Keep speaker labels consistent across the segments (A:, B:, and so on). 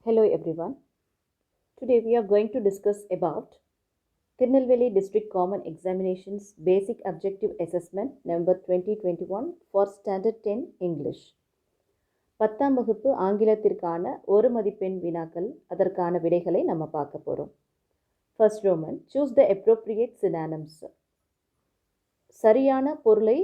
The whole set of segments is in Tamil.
A: Hello everyone. Today we are going to discuss about Tirunelveli District Common Examinations Basic Objective Assessment November 2021 for Standard 10 English. 10ஆம் வகுப்பு ஆங்கிலத்திற்கான ஒரு மதிப்பெண் வினாக்கள் அதற்கான விடைகளை நம்ம பார்க்க போகிறோம். First Roman, choose the appropriate synonyms. சரியான பொருளை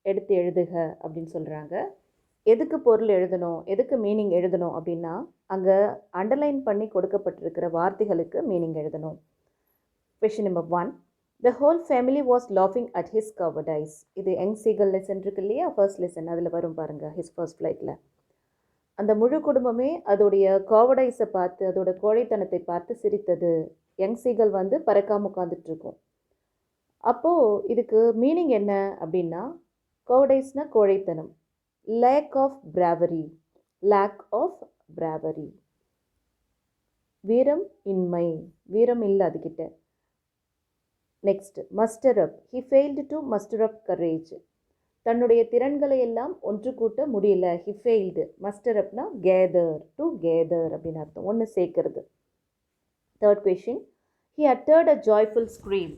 A: எடுத்து எழுதுக அப்படின்னு சொல்கிறாங்க. எதுக்கு பொருள் எழுதணும், எதுக்கு மீனிங் எழுதணும் அப்படின்னா அங்கே அண்டர்லைன் பண்ணி கொடுக்கப்பட்டிருக்கிற வார்த்தைகளுக்கு மீனிங் எழுதணும். Question number 1. The whole family was laughing at his cowardice. இது யங் சீகல் லெசன் இருக்கு இல்லையா, ஃபர்ஸ்ட் லெசன், அதில் வரும் பாருங்கள். ஹிஸ் ஃபர்ஸ்ட் ஃப்ளைட்டில் அந்த முழு குடும்பமே அதோடைய கோவடைஸை பார்த்து, அதோட கோழைத்தனத்தை பார்த்து சிரித்தது. யங் சீகல் வந்து பறக்காமல் உட்காந்துட்ருக்கோம். அப்போது இதுக்கு மீனிங் என்ன அப்படின்னா, கோவடைஸ்னா கோழைத்தனம், lack of bravery, lack of bravery, வீரம் இன்மை, வீரம் இல்லை அதுக்கிட்ட. Next, muster up, he failed to muster up courage, தன்னுடைய திறன்களை எல்லாம் ஒன்று கூட்ட முடியல. he failed, muster upனா gather, to gather அப்படின்னு அர்த்தம், ஒன்று சேர்க்கறது. Third question, he uttered a joyful scream,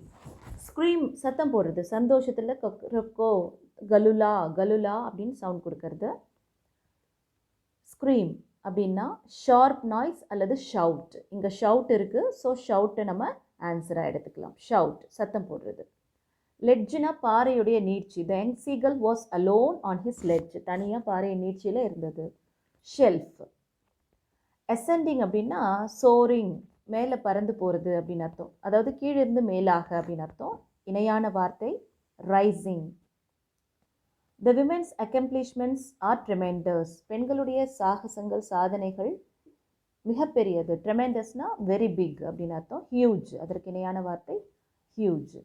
A: scream சத்தம் போடுறது, சந்தோஷத்தில் கொக்கோ கலுலா கலுலா அப்படின்னு சவுண்ட் கொடுக்கறது. ஸ்க்ரீம் அப்படின்னா ஷார்ப் நாய்ஸ் அல்லது ஷவுட். இங்கே ஷவுட் இருக்குது, ஸோ ஷவுட்டை நம்ம ஆன்சராக எடுத்துக்கலாம். ஷவுட் சத்தம் போடுறது. லெட்ஜுனா பாறையுடைய நீட்சி. The young seagull was alone on his ledge, தனியாக பாறை நீட்சியில் இருந்தது. ஷெல்ஃப். அசெண்டிங் அப்படின்னா சோரிங், மேலே பறந்து போகிறது அப்படின்னு அர்த்தம், அதாவது கீழிருந்து மேலாக அப்படின்னு அர்த்தம். இணையான வார்த்தை rising. The women's accomplishments are tremendous. பெண்களுடைய சாகசங்கள், சாதனைகள் மிகப்பெரியது. ட்ரெமெண்டஸ்னா வெரி பிக் அப்படின்னு அர்த்தம். ஹியூஜ், அதற்கு இணையான வார்த்தை huge.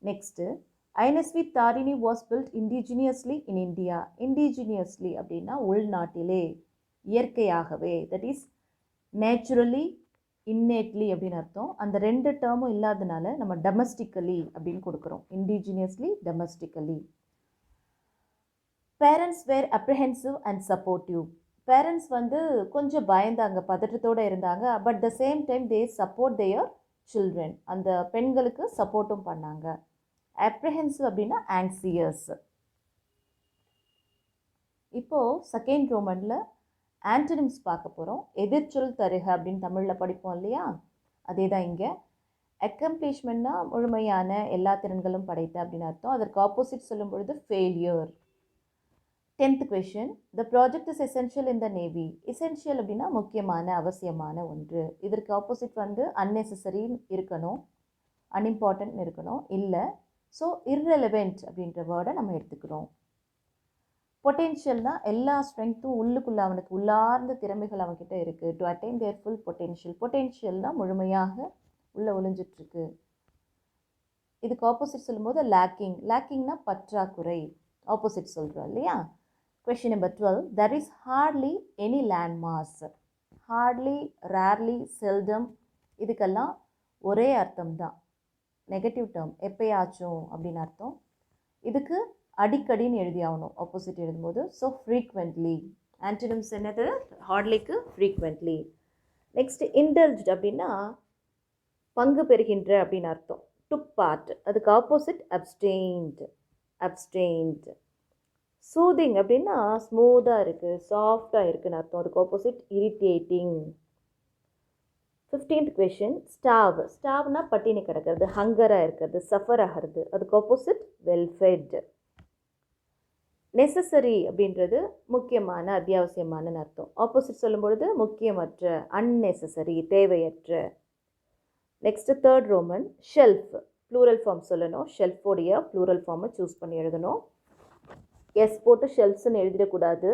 A: Next, INSV Tharini was built indigenously in India. Indigenously அப்படின்னா உள்நாட்டிலே, இயற்கையாகவே, தட் இஸ் நேச்சுரலி, இன்னேட்லி அப்படின்னு அர்த்தம். அந்த ரெண்டு டேர்மும் இல்லாதனால நம்ம டொமஸ்டிக்கலி அப்படின்னு கொடுக்குறோம். Indigenously, domestically. Parents were apprehensive and supportive. Parents வந்து கொஞ்சம் பயந்தாங்க, பதற்றத்தோடு இருந்தாங்க. But the same time they support their children, அந்த பெண்களுக்கு சப்போர்ட்டும் பண்ணாங்க. அப்ரிஹென்சிவ் அப்படின்னா ஆங்ஸியஸ். இப்போது செகண்ட் ரோமனில் ஆன்டனிம்ஸ் பார்க்க போகிறோம். எதிர்ச்சொல் தருக அப்படின்னு தமிழில் படிப்போம் இல்லையா, அதே தான் இங்கே. அக்கம்ப்ளிஷ்மெண்ட்னா முழுமையான, எல்லா திறன்களும் படைத்த அப்படின்னு அர்த்தம். அதற்கு ஆப்போசிட் சொல்லும் பொழுது failure. 10th question, the project is essential in the navy. essential அப்படின்னா முக்கியமான, அவசியமான ஒன்று. இதற்கு ஆப்போசிட் வந்து unnecessary இருக்கணும், unimportant இருக்கணும், இல்லை. ஸோ irrelevant அப்படின்ற வேர்டை நம்ம எடுத்துக்கிறோம். பொட்டென்ஷியல்னா எல்லா ஸ்ட்ரென்த்தும் உள்ளுக்குள்ளே, அவனுக்கு உள்ளார்ந்த திறமைகள் அவன்கிட்ட இருக்குது. To attain their full potential. பொட்டென்ஷியல்னால் முழுமையாக உள்ளே ஒளிஞ்சிட்ருக்கு. இதுக்கு ஆப்போசிட் சொல்லும்போது லேக்கிங். லேக்கிங்னா பற்றாக்குறை, ஆப்போசிட் சொல்கிறோம் இல்லையா. Question number 12. There is hardly any land mass. Hardly, rarely, seldom இதுக்கெல்லாம் ஒரே அர்த்தம் தான், நெகட்டிவ் டேர்ம், எப்பயாச்சும் அப்படின்னு அர்த்தம். இதுக்கு அடிக்கடின்னு எழுதி ஆகணும் ஆப்போசிட் எழுதும்போது. So frequently. ஆன்டனிம்ஸ் என்னது, ஹார்ட்லிக்கு ஃப்ரீக்வெண்ட்லி. நெக்ஸ்ட், இன்டல்ஜ்ட் அப்படின்னா பங்கு பெறுகின்ற அப்படின்னு அர்த்தம். டுக் பார்ட், அதுக்கு ஆப்போசிட் அப்டெயின்ட், அப்டெயின்ட். சூதிங் அப்படின்னா ஸ்மூத்தாக இருக்குது, சாஃப்டாக இருக்குதுன்னு அர்த்தம். அதுக்கு ஆப்போசிட் இரிட்டேட்டிங். 15th question, ஸ்டாவ். ஸ்டாவ்னா பட்டினி கிடக்கிறது, ஹங்கராக இருக்கிறது, சஃபர் ஆகிறது. அதுக்கு ஆப்போசிட் வெல்ஃபெட். நெசசரி அப்படின்றது முக்கியமான, அத்தியாவசியமான அர்த்தம். ஆப்போசிட் சொல்லும்பொழுது முக்கியமற்ற, அன்னெசசரி, தேவையற்ற. Next third Roman, shelf. Plural form சொல்லணும். ஷெல்ஃபோடைய ப்ளூரல் ஃபார்மை சூஸ் பண்ணி எழுதணும். எஸ் போட்டு ஷெல்ஃப்ஸ்ன்னு எழுதிடக்கூடாது.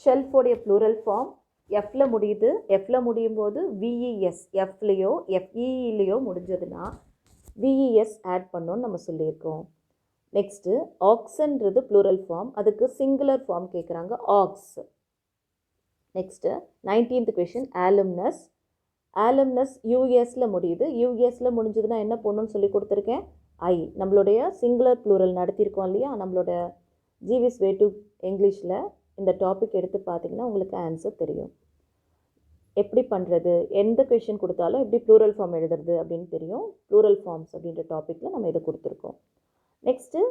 A: ஷெல்ஃபோடைய ப்ளூரல் ஃபார்ம் எஃப்ல முடியுது. எஃப்ல முடியும் போது விஇஎஸ், எஃப்லேயோ எஃப்இஇலேயோ முடிஞ்சதுன்னா விஇஎஸ் ஆட் பண்ணோன்னு நம்ம சொல்லியிருக்கோம். நெக்ஸ்ட்டு, ஆக்ஸன்றது ப்ளூரல் ஃபார்ம், அதுக்கு சிங்குலர் ஃபார்ம் கேட்குறாங்க, ஆக்ஸ். Next 19th question, ஆலும்னஸ். ஆலும்னஸ் யூஎஸில் முடியுது. யூஎஸில் முடிஞ்சதுன்னா என்ன போடணும்னு சொல்லி கொடுத்துருக்கேன், ஐ. நம்மளுடைய சிங்குலர் ப்ளூரல் நடத்தியிருக்கோம் இல்லையா, நம்மளோட ஜிவிஸ் வே டு இங்கிலீஷில் இந்த டாபிக் எடுத்து பார்த்தீங்கன்னா உங்களுக்கு ஆன்சர் தெரியும். எப்படி பண்ணுறது, எந்த கொஷின் கொடுத்தாலும் எப்படி ப்ளூரல் ஃபார்ம் எழுதுறது அப்படின்னு தெரியும். ப்ளூரல் ஃபார்ம்ஸ் அப்படின்ற டாப்பிக்கில் நம்ம இதை கொடுத்துருக்கோம். Next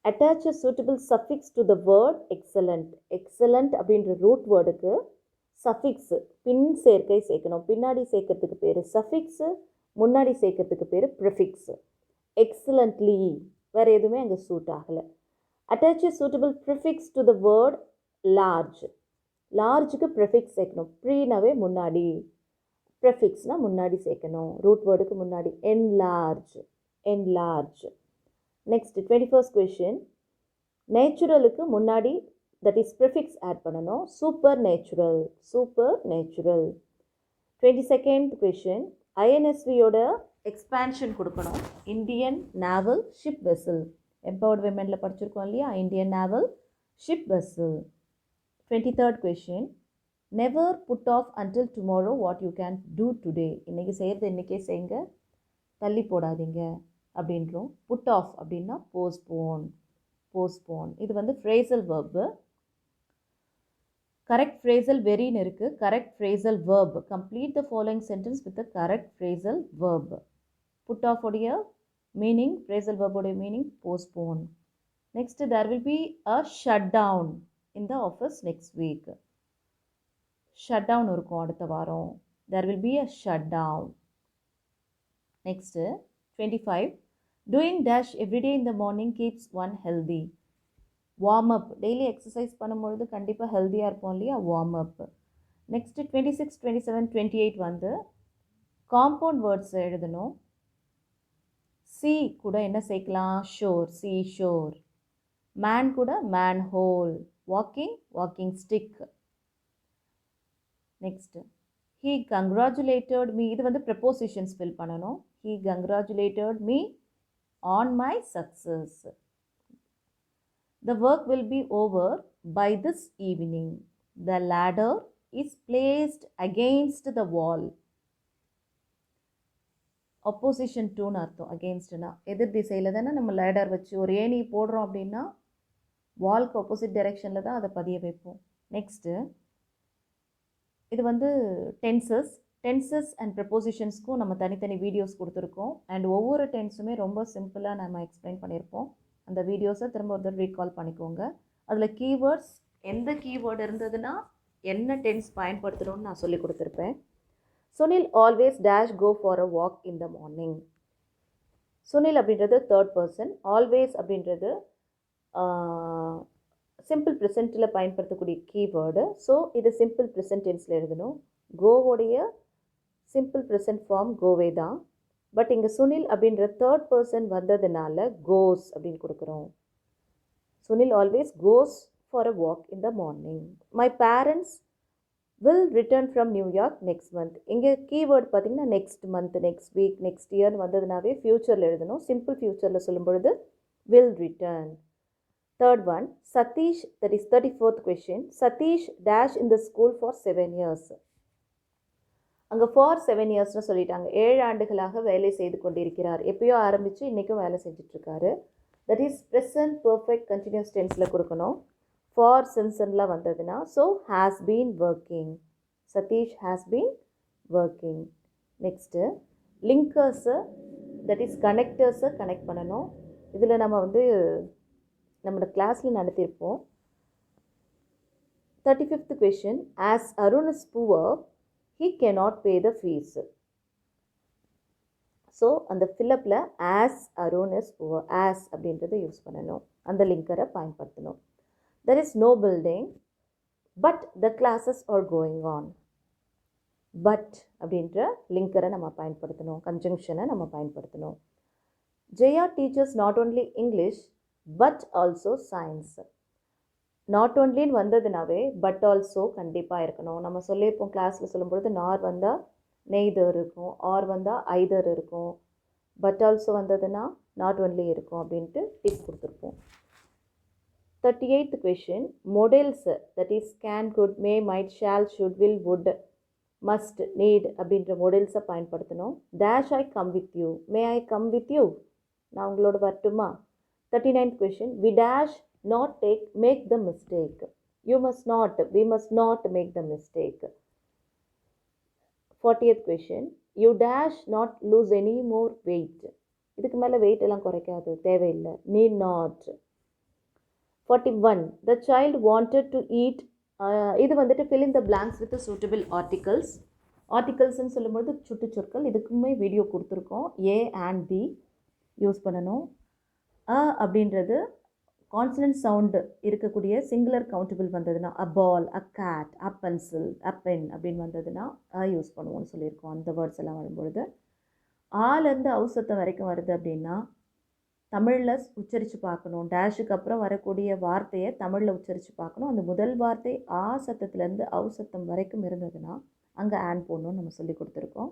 A: attach a suitable suffix to the word excellent. excellent அப்படின்ற ரூட் வேர்டுக்கு சஃபிக்ஸு பின் சேர்க்கை சேர்க்கணும். பின்னாடி சேர்க்கறதுக்கு பேர் சஃபிக்ஸு, முன்னாடி சேர்க்கறதுக்கு பேர் ப்ரிஃபிக்ஸு. எக்ஸலண்ட்லி வேறு எதுவுமே அங்கே சூட் ஆகலை. attach a suitable prefix to the word large. லார்ஜுக்கு ப்ரிஃபிக்ஸ் சேர்க்கணும். ப்ரீனாவே முன்னாடி, ப்ரிஃபிக்ஸ்னால் முன்னாடி சேர்க்கணும். ரூட் வேர்டுக்கு முன்னாடி. enlarge, enlarge. Next 21st question. நேச்சுரலுக்கு முன்னாடி தட் இஸ் ப்ரிஃபிக்ஸ் ஆட் பண்ணணும். Super natural, super natural. 22nd question. ஐஎன்எஸ்வியோட எக்ஸ்பேன்ஷன் கொடுக்கணும். Indian naval ship vessel. Empowered விமெனில் படிச்சிருக்கோம் இல்லையா, Indian naval ship vessel. 23rd question. Never put off until tomorrow what you can do today. இன்றைக்கி செய்கிறது இன்றைக்கே செய்யுங்க, தள்ளி போடாதீங்க அப்படின்றோம். புட் ஆஃப் அப்படின்னா போஸ்ட்போன், போஸ்ட்போன். இது வந்து ஃப்ரேசல் வேர்பு. கரெக்ட் ஃப்ரேசல் வெரின்னு இருக்குது. Correct phrasal verb. Complete the following sentence with the correct phrasal verb. Put off உடைய மீனிங், ஃப்ரேசல் வேர்போடைய meaning postpone. Next, there will be a shut down in the office next week. Shut down இருக்கும் அடுத்த வாரம். There will be a shut down. Next 25. Doing dash every day in the morning keeps one healthy. Warm up. Daily exercise பண்ணும்பொழுது கண்டிப்பாக ஹெல்த்தியாக இருப்போம் இல்லையா, வார்ம் அப். நெக்ஸ்ட்டு 26, 27, 28 வந்து காம்பவுண்ட் வேர்ட்ஸ் எழுதணும். சி கூட என்ன சேர்க்கலாம், ஷோர், சி ஷோர். மேன் கூட man whole. Walking, walking stick. Next he congratulated me. இது வந்து ப்ரெப்போசிஷன்ஸ் ஃபில் பண்ணணும். he congratulated me on my success. The work will be over by this evening. The ladder is placed against the wall. opposition to அர்த்தம். againstனா எதிர் திசையில் தானே நம்ம லேடர் வச்சு ஒரு ஏணி போடுறோம் அப்படின்னா வால்க்கு ஆப்போசிட் டைரெக்ஷனில் தான் அதை பதிய வைப்போம். நெக்ஸ்ட்டு இது வந்து டென்சஸ் அண்ட் ப்ரெப்போசிஷன்ஸ்க்கும் நம்ம தனித்தனி வீடியோஸ் கொடுத்துருக்கோம். அண்ட் ஒவ்வொரு டென்ஸுமே ரொம்ப சிம்பிளாக நம்ம எக்ஸ்பிளைன் பண்ணியிருப்போம். அந்த வீடியோஸை திரும்ப ஒரு தடவை ரீகால் பண்ணிக்கோங்க. அதில் கீவேர்ட்ஸ் எந்த கீவேர்டு இருந்ததுன்னா என்ன டென்ஸ் பயன்படுத்தணும்னு நான் சொல்லி கொடுத்துருப்பேன். Sunil always dash go for a walk in the morning. Sunil அப்படின்றது தேர்ட் பர்சன். ஆல்வேஸ் அப்படின்றது சிம்பிள் ப்ரெசென்ட்டில் பயன்படுத்தக்கூடிய கீவேர்டு. ஸோ இது சிம்பிள் ப்ரெசென்ட் டென்ஸில் எழுதணும். கோவோடைய சிம்பிள் ப்ரெசென்ட் ஃபார்ம் கோவே தான். பட் இங்கே சுனில் அப்படின்ற தேர்ட் பர்சன் வந்ததுனால கோஸ் அப்படின்னு கொடுக்குறோம். Sunil always goes for a walk in the morning. My parents will return from New York next month. இங்கே கீவேர்டு பார்த்திங்கன்னா next month, next week, next இயர்னு வந்ததுனாவே ஃப்யூச்சரில் எழுதணும். சிம்பிள் ஃப்யூச்சரில் சொல்லும் பொழுது will return. Third one, Satish, that is 34th question. Satish dash in the school for 7 years. அங்கே ஃபார் 7 இயர்ஸ்னு சொல்லிட்டாங்க. 7 ஆண்டுகளாக வேலை செய்து கொண்டிருக்கிறார். எப்பயோ ஆரம்பித்து இன்றைக்கும் வேலை செஞ்சிட்ருக்காரு. That is present perfect continuous டென்ஸில் கொடுக்கணும். ஃபார் சின்சன்லாம் வந்ததுன்னா so has been working. Satish has been working. Next linkers, that is கனெக்டர்ஸை கனெக்ட் பண்ணணும். இதில் நம்ம வந்து நம்மளோட கிளாஸில் நடத்தியிருப்போம். 35th question. As Arun is poor, he cannot pay the fees. So அந்த ஃபில்லப்பில் as Arun is poor, as அப்படின்றத யூஸ் பண்ணணும். அந்த லிங்கரை பயன்படுத்தணும். There is no building, but the classes are going on. But அப்படின்ற லிங்கரை நம்ம பயன்படுத்தணும். கன்ஜங்ஷனை நம்ம பயன்படுத்தணும். Jaya teaches not only English but also science. Not ஒன்லின்னு வந்ததுனாவே பட் ஆல்சோ கண்டிப்பாக இருக்கணும். நம்ம சொல்லியிருப்போம் கிளாஸில் சொல்லும்பொழுது நார் வந்தால் நெய்தர் இருக்கும், ஆர் வந்தால் ஐதர் இருக்கும், பட் ஆல்சோ வந்ததுன்னா நாட் ஒன்லி இருக்கும் அப்படின்ட்டு டிக் கொடுத்துருப்போம். 38th question. Modals, that is can, could, may, might, shall, should, will, would, must, need அப்படின்ற மொடல்ஸை பயன்படுத்தணும். Dash I come with you, may I come with you, நான் உங்களோட வரட்டுமா. 39th question. We dash not make the mistake. You must not, we must not make the mistake. 40th question. You dash not lose any more weight. இதுக்கு மேலே வெயிட் எல்லாம் குறைக்காது, தேவையில்லை. Need not. 41. The child wanted to eat. இது வந்துட்டு fill in the blanks with the suitable articles. ஆர்டிகல்ஸ்ன்னு சொல்லும்போது சுட்டுச்சொற்கள். இதுக்குமே வீடியோ கொடுத்துருக்கோம். ஏ அண்ட் தி யூஸ் பண்ணணும். அப்படின்றது கான்சனன்ட் சவுண்டு இருக்கக்கூடிய சிங்குலர் கவுண்டபிள் வந்ததுன்னா a ball, a cat, a pencil, a pen அப்படின்னு வந்ததுன்னா யூஸ் பண்ணுவோம்னு சொல்லியிருக்கோம். அந்த வேர்ட்ஸ் எல்லாம் வரும்பொழுது ஆலேருந்து அவுசத்தம் வரைக்கும் வருது அப்படின்னா தமிழில் உச்சரித்து பார்க்கணும். டேஷுக்கு அப்புறம் வரக்கூடிய வார்த்தையை தமிழில் உச்சரித்து பார்க்கணும். அந்த முதல் வார்த்தை ஆ சத்தத்துலேருந்து அவுசத்தம் வரைக்கும் இருந்ததுன்னா அங்கே ஆன் போடணும்னு நம்ம சொல்லி கொடுத்துருக்கோம்.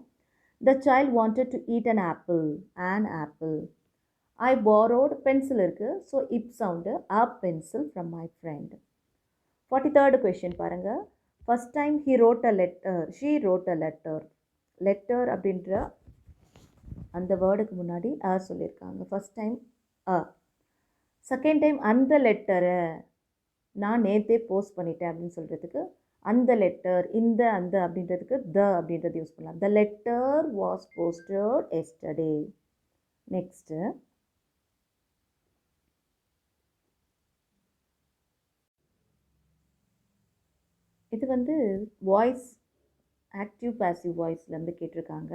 A: The child wanted to eat an apple, an apple. I borrowed, pencil இருக்குது, so if sound a pencil from my friend. 43rd question பாருங்கள். First time he wrote a letter, she wrote a letter. Letter அப்படின்ற அந்த வேர்டுக்கு முன்னாடி சொல்லியிருக்காங்க. ஃபஸ்ட் டைம் செகண்ட் டைம் அந்த லெட்டரை நான் நேற்றே போஸ்ட் பண்ணிட்டேன் அப்படின்னு சொல்கிறதுக்கு அந்த லெட்டர், இந்த அந்த அப்படின்றதுக்கு த அப்படின்றது யூஸ் பண்ணலாம். The letter was posted yesterday. Next இது வந்து வாய்ஸ் ஆக்டிவ் பாசிவ் வாய்ஸ்லேருந்து கேட்டிருக்காங்க.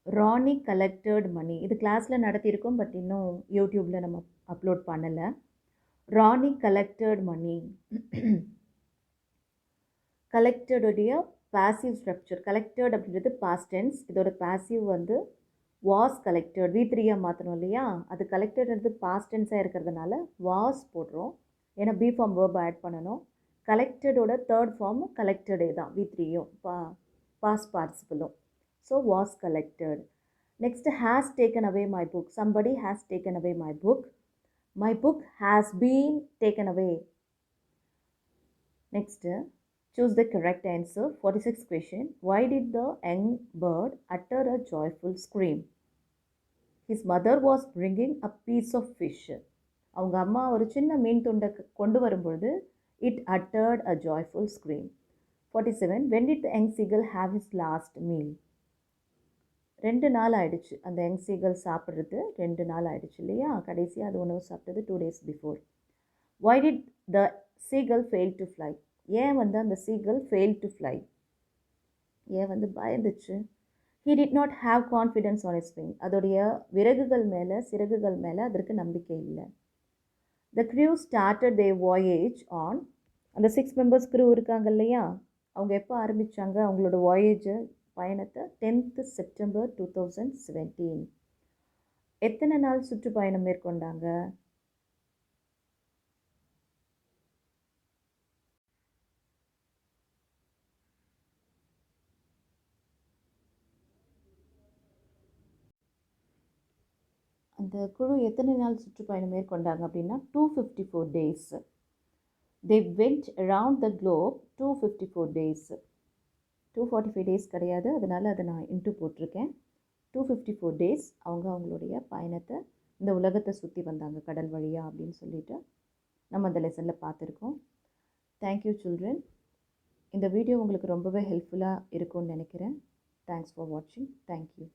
A: ராணி கலெக்டட் மணி. இது கிளாஸில் நடத்தியிருக்கோம், பட் இன்னும் யூடியூப்பில் நம்ம அப்லோட் பண்ணலை. ராணி கலெக்டட் மணி. கலெக்டடுடைய பாசிவ் ஸ்ட்ரக்சர். கலெக்டட் அப்படின்றது பாஸ்ட் டென்ஸ். இதோட பாசிவ் வந்து வாஸ் கலெக்டட். V3 மாற்றணும் இல்லையா? அது கலெக்டட்ன்றது பாஸ்ட் டென்ஸாக இருக்கிறதுனால வாஸ் போடுறோம். ஏன்னா பி ஃபார்ம் வேர்ப் ஆட் பண்ணணும். கலெக்டடோட தேர்ட் ஃபார்ம் கலெக்டடே தான். V3யும் பாஸ்ட் பார்ட்டிசிபிளும். So was collected. Next has taken away my book. Somebody has taken away my book. My book has been taken away. Next choose the correct answer. 46th question. Why did the young bird utter a joyful scream? His mother was bringing a piece of fish. அவங்க அம்மா ஒரு சின்ன மீன் துண்டை கொண்டு வரும்பொழுது it uttered a joyful scream. 47. When did the young seagull have his last meal? 2 நாள் ஆயிடுச்சு அந்த யங் சீகல் சாப்பிட்றது. 2 நாள் ஆயிடுச்சு இல்லையா? கடைசியாக அது உணவு சாப்பிட்டது 2 days before. Why did the seagull fail to fly? ஏன் வந்து அந்த சீகல் ஃபெயில் டு ஃப்ளை? ஏன் வந்து பயந்துச்சு? He did not have confidence on his wing. அதோடைய விறகுகள் மேலே, சிறகுகள் மேலே அதற்கு நம்பிக்கை இல்லை. The crew started their voyage on. அந்த 6 members crew இருக்காங்க இல்லையா? அவங்க எப்போ ஆரம்பித்தாங்க அவங்களோட வாயேஜை, பயணத்தை? 10th September 2017. எத்தனை நாள் சுற்றுப்பயணம் மேற்கொண்டாங்க? அந்த குழு எத்தனை நாள் சுற்றுப்பயணம் மேற்கொண்டாங்க அப்படின்னா 254 days. They went around the globe 254 days. 245 days கிடையாது, அதனால் அதை நான் இன்ட்டு போட்டிருக்கேன். 254 days அவங்க அவங்களுடைய பயணத்தை இந்த உலகத்தை சுற்றி வந்தாங்க கடல் வழியாக அப்படின்னு சொல்லிட்டு நம்ம அந்த லெசனில் பார்த்துருக்கோம். Thank you children. இந்த வீடியோ உங்களுக்கு ரொம்பவே ஹெல்ப்ஃபுல்லாக இருக்கும்னு நினைக்கிறேன். தேங்க்ஸ் ஃபார் வாட்சிங். தேங்க்யூ.